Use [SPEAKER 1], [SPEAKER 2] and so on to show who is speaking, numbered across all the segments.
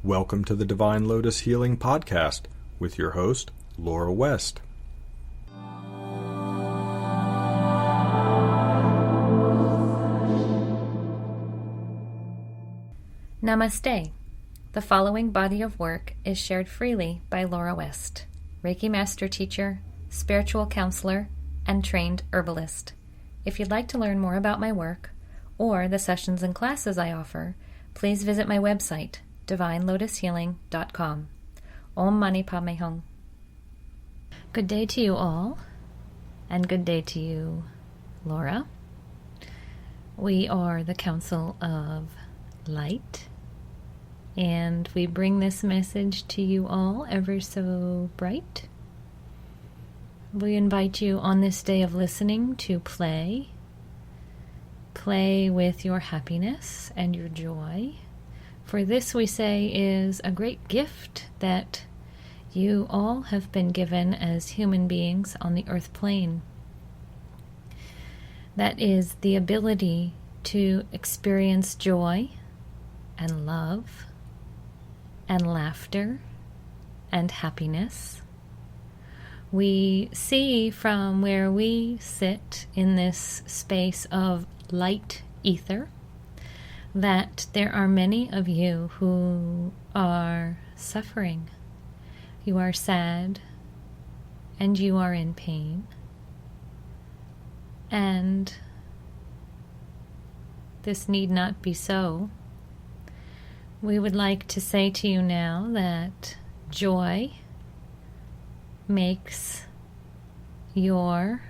[SPEAKER 1] Welcome to the Divine Lotus Healing Podcast with your host, Laura West.
[SPEAKER 2] Namaste. The following body of work is shared freely by Laura West, Reiki Master Teacher, spiritual counselor, and trained herbalist. If you'd like to learn more about my work or the sessions and classes I offer, please visit my website, divinelotushealing.com. Om Mani Padme Hum. Good day to you all, and good day to you, Laura. We are the Council of Light, and we bring this message to you all ever so bright. We invite you on this day of listening to play with your happiness and your joy. For this, we say, is a great gift that you all have been given as human beings on the earth plane. That is the ability to experience joy and love and laughter and happiness. We see from where we sit in this space of light ether that there are many of you who are suffering. You are sad and you are in pain. And this need not be so. We would like to say to you now that joy makes your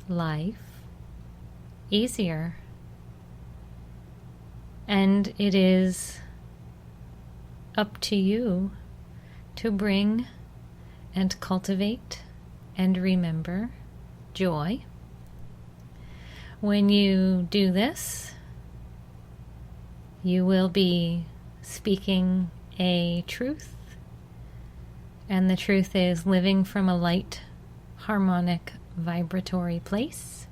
[SPEAKER 2] life easier. And it is up to you to bring and cultivate and remember joy. When you do this, you will be speaking a truth. And the truth is living from a light, harmonic, vibratory place.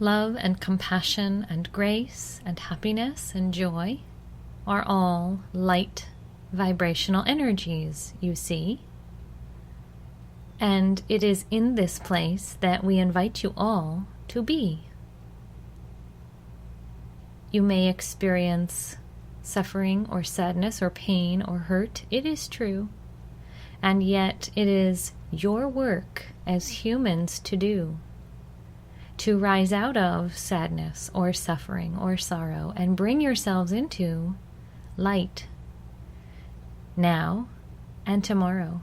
[SPEAKER 2] Love and compassion and grace and happiness and joy are all light vibrational energies, you see. And it is in this place that we invite you all to be. You may experience suffering or sadness or pain or hurt. It is true. And yet it is your work as humans to do. To rise out of sadness or suffering or sorrow and bring yourselves into light now and tomorrow.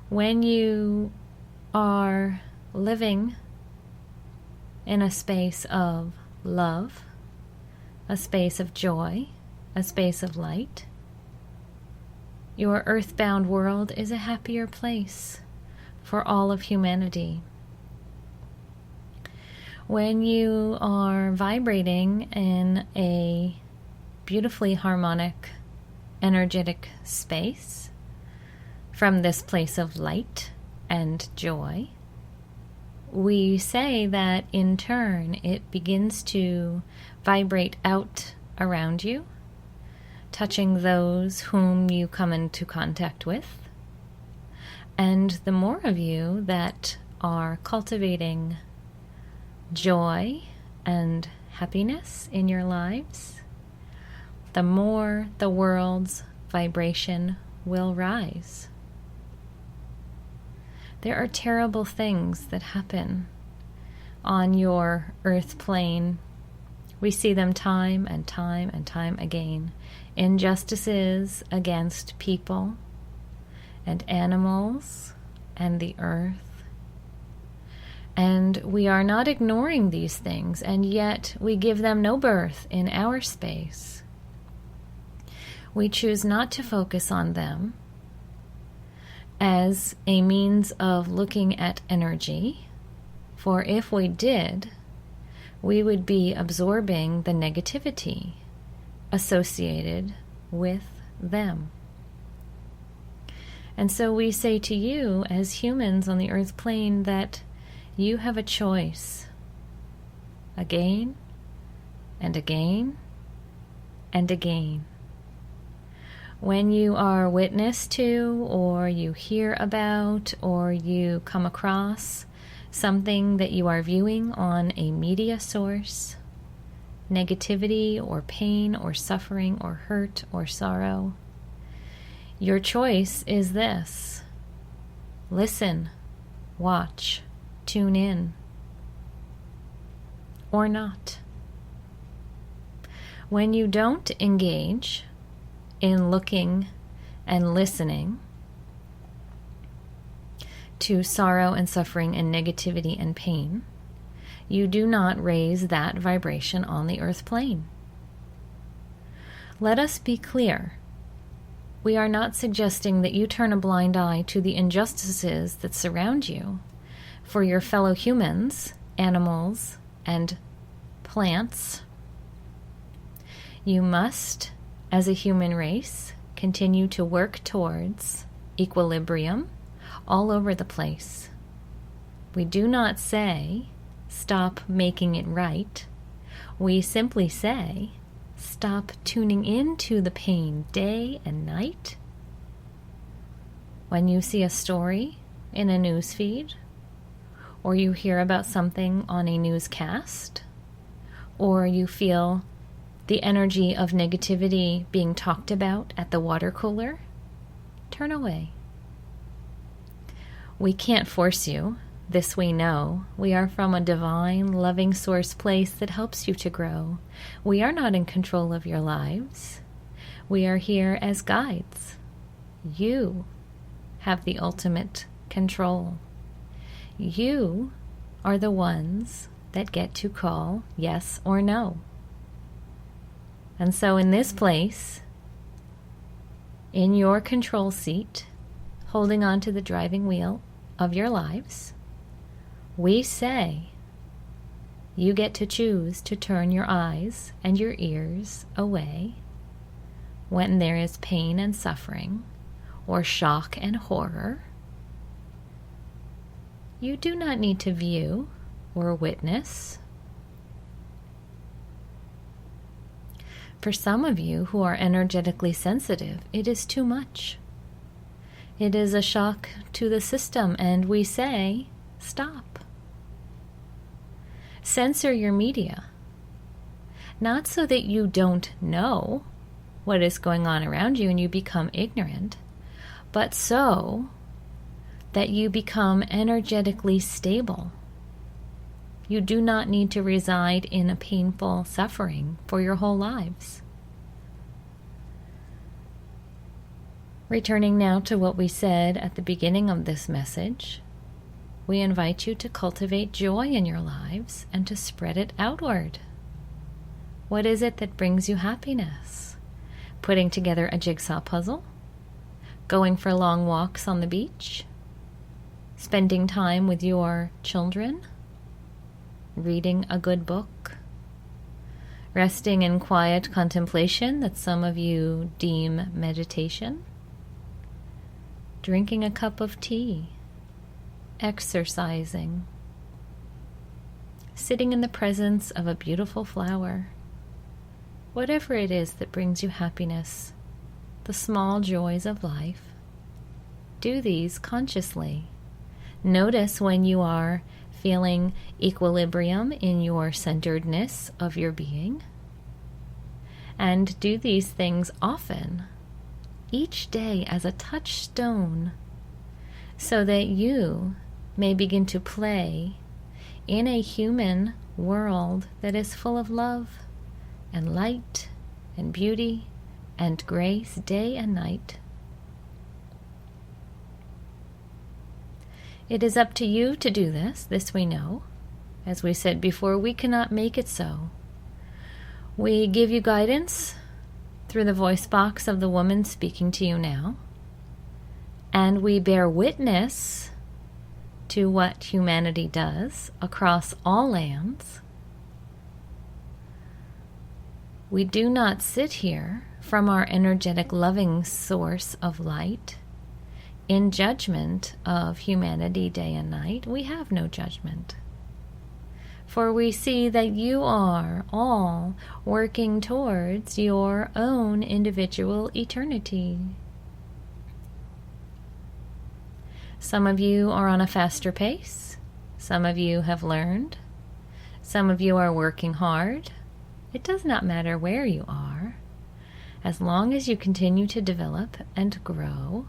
[SPEAKER 2] When you are living in a space of love, a space of joy, a space of light, your earthbound world is a happier place for all of humanity. When you are vibrating in a beautifully harmonic, energetic space from this place of light and joy, we say that in turn it begins to vibrate out around you, touching those whom you come into contact with. And the more of you that are cultivating joy and happiness in your lives, the more the world's vibration will rise. There are terrible things that happen on your earth plane. We see them time and time and time again. Injustices against people and animals and the earth. And we are not ignoring these things, and yet we give them no birth in our space. We choose not to focus on them as a means of looking at energy, for if we did, we would be absorbing the negativity associated with them. And so we say to you as humans on the earth plane that you have a choice. again and again and again. When you are witness to, or you hear about, or you come across something that you are viewing on a media source, negativity or pain or suffering or hurt or sorrow, your choice is this: listen, watch, tune in, or not. When you don't engage in looking and listening to sorrow and suffering and negativity and pain, you do not raise that vibration on the earth plane. Let us be clear. We are not suggesting that you turn a blind eye to the injustices that surround you for your fellow humans, animals, and plants. You must, as a human race, continue to work towards equilibrium all over the place. We do not say, stop making it right. We simply say, stop tuning into the pain day and night. When you see a story in a news feed, or you hear about something on a newscast, or you feel the energy of negativity being talked about at the water cooler, turn away. We can't force you. This we know. We are from a divine, loving source place that helps you to grow. We are not in control of your lives. We are here as guides. You have the ultimate control. You are the ones that get to call yes or no. And so in this place, in your control seat, holding on to the driving wheel of your lives, we say, you get to choose to turn your eyes and your ears away when there is pain and suffering, or shock and horror. You do not need to view or witness. For some of you who are energetically sensitive, it is too much. It is a shock to the system, and we say, stop. Censor your media. Not so that you don't know what is going on around you and you become ignorant, but so that you become energetically stable. You do not need to reside in a painful suffering for your whole lives. Returning now to what we said at the beginning of this message, we invite you to cultivate joy in your lives and to spread it outward. What is it that brings you happiness? Putting together a jigsaw puzzle? Going for long walks on the beach? Spending time with your children? Reading a good book? Resting in quiet contemplation that some of you deem meditation? Drinking a cup of tea? Exercising? Sitting in the presence of a beautiful flower? Whatever it is that brings you happiness, the small joys of life, do these consciously. Notice when you are feeling equilibrium in your centeredness of your being. And do these things often, each day as a touchstone, so that you may begin to play in a human world that is full of love and light and beauty and grace day and night. It is up to you to do this we know. As we said before, we cannot make it so. We give you guidance through the voice box of the woman speaking to you now, and we bear witness to what humanity does across all lands. We do not sit here from our energetic loving source of light in judgment of humanity day and night. We have no judgment. For we see that you are all working towards your own individual eternity. Some of you are on a faster pace. Some of you have learned. Some of you are working hard. It does not matter where you are, as long as you continue to develop and grow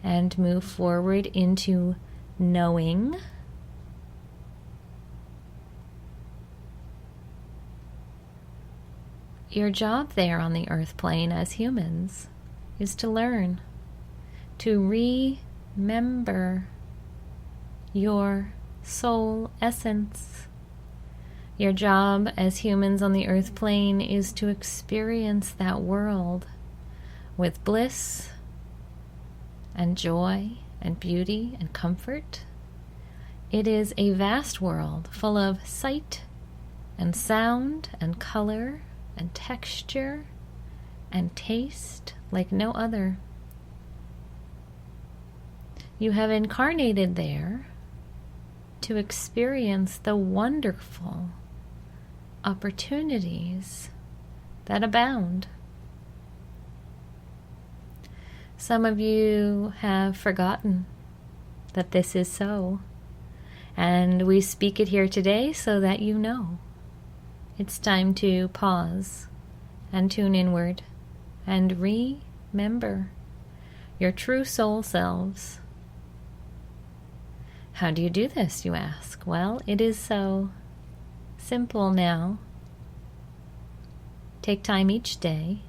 [SPEAKER 2] and move forward into knowing. Your job there on the earth plane as humans is to learn, to remember your soul essence. Your job as humans on the earth plane is to experience that world with bliss and joy and beauty and comfort. It is a vast world full of sight and sound and color and texture and taste like no other. You have incarnated there to experience the wonderful opportunities that abound. Some of you have forgotten that this is so, and we speak it here today so that you know. It's time to pause and tune inward and remember your true soul selves. How do you do this, you ask? Well, it is so simple now. Take time each day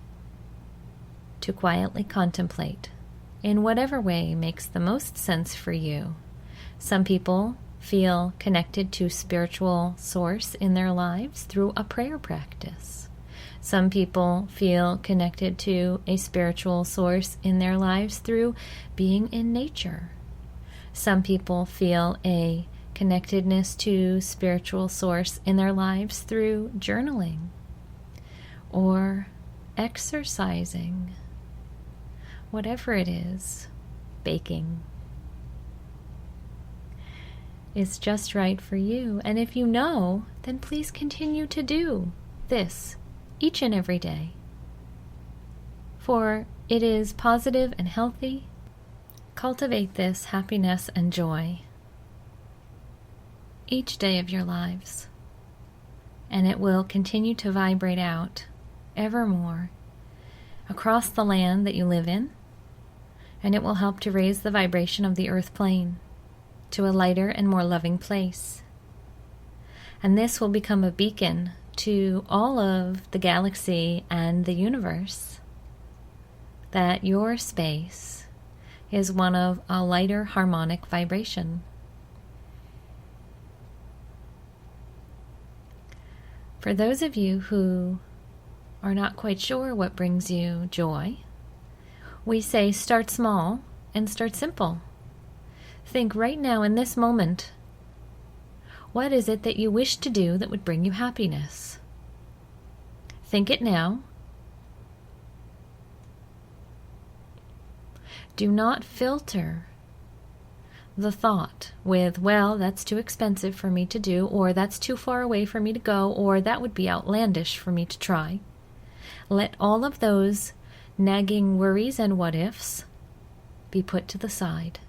[SPEAKER 2] to quietly contemplate in whatever way makes the most sense for you. Some people feel connected to spiritual source in their lives through a prayer practice. Some people feel connected to a spiritual source in their lives through being in nature. Some people feel a connectedness to spiritual source in their lives through journaling or exercising, whatever it is, baking. It's just right for you. And if you know, then please continue to do this each and every day. For it is positive and healthy. Cultivate this happiness and joy each day of your lives. And it will continue to vibrate out evermore across the land that you live in. And it will help to raise the vibration of the earth plane to a lighter and more loving place. And this will become a beacon to all of the galaxy and the universe that your space is one of a lighter harmonic vibration. For those of you who are not quite sure what brings you joy, we say start small and start simple. Think right now in this moment, what is it that you wish to do that would bring you happiness? Think it now. Do not filter the thought with, well, that's too expensive for me to do, or that's too far away for me to go, or that would be outlandish for me to try. Let all of those nagging worries and what-ifs be put to the side.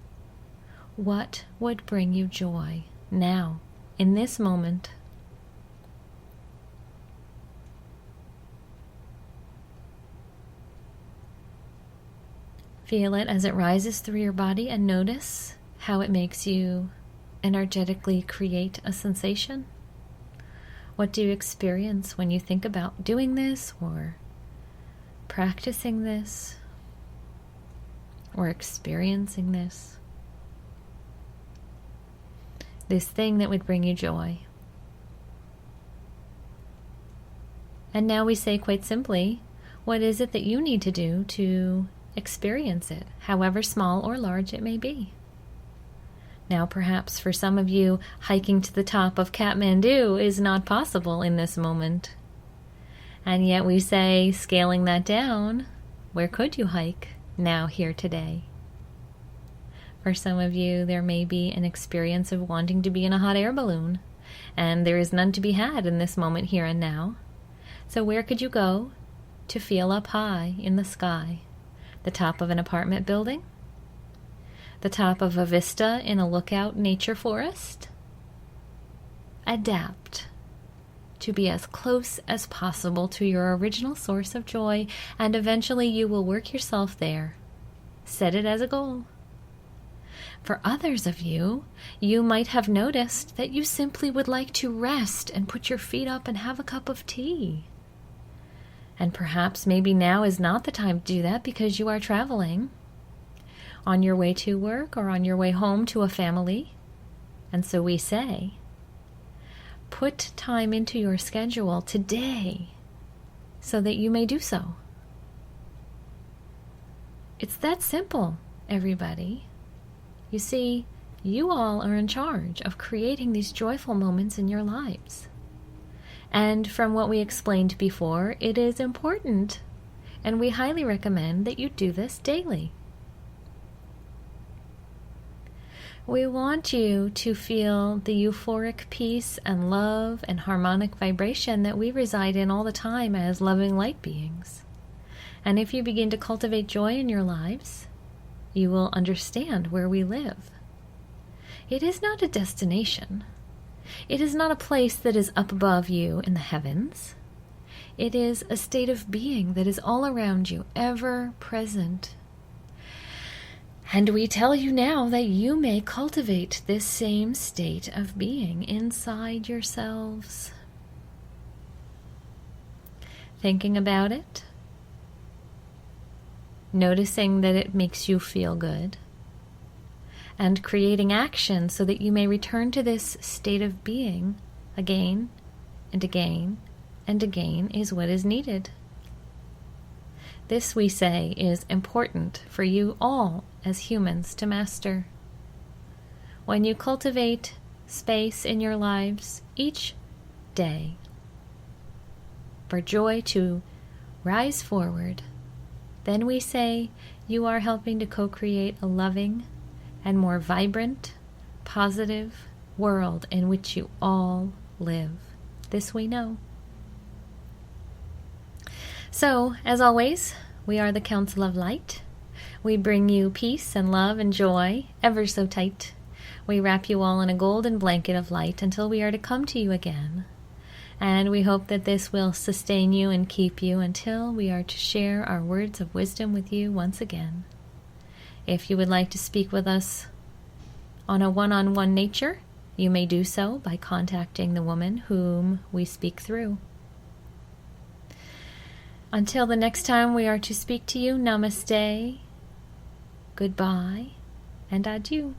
[SPEAKER 2] What would bring you joy now, in this moment? Feel it as it rises through your body and notice how it makes you energetically create a sensation. What do you experience when you think about doing this or practicing this or experiencing this? This thing that would bring you joy. And now we say quite simply, what is it that you need to do to experience it, however small or large it may be? Now perhaps for some of you, hiking to the top of Kathmandu is not possible in this moment. And yet we say, scaling that down, where could you hike now, here, today? For some of you, there may be an experience of wanting to be in a hot air balloon. and there is none to be had in this moment here and now. So where could you go to feel up high in the sky? The top of an apartment building? The top of a vista in a lookout nature forest? Adapt to be as close as possible to your original source of joy, and eventually you will work yourself there. Set it as a goal. For others of you, you might have noticed that you simply would like to rest and put your feet up and have a cup of tea. And perhaps maybe now is not the time to do that because you are traveling on your way to work or on your way home to a family. And so we say, put time into your schedule today so that you may do so. It's that simple, everybody. You see, you all are in charge of creating these joyful moments in your lives. And from what we explained before, it is important, and we highly recommend that you do this daily. We want you to feel the euphoric peace and love and harmonic vibration that we reside in all the time as loving light beings. And if you begin to cultivate joy in your lives, you will understand where we live. It is not a destination. It is not a place that is up above you in the heavens. It is a state of being that is all around you, ever present. And we tell you now that you may cultivate this same state of being inside yourselves. Thinking about it, noticing that it makes you feel good, and creating action so that you may return to this state of being again and again and again is what is needed. This, we say, is important for you all as humans to master. When you cultivate space in your lives each day for joy to rise forward, then we say you are helping to co-create a loving and more vibrant, positive world in which you all live. This we know. So, as always, we are the Council of Light. We bring you peace and love and joy ever so tight. We wrap you all in a golden blanket of light until we are to come to you again. And we hope that this will sustain you and keep you until we are to share our words of wisdom with you once again. If you would like to speak with us on a one-on-one nature, you may do so by contacting the woman whom we speak through. Until the next time we are to speak to you, namaste, goodbye, and adieu.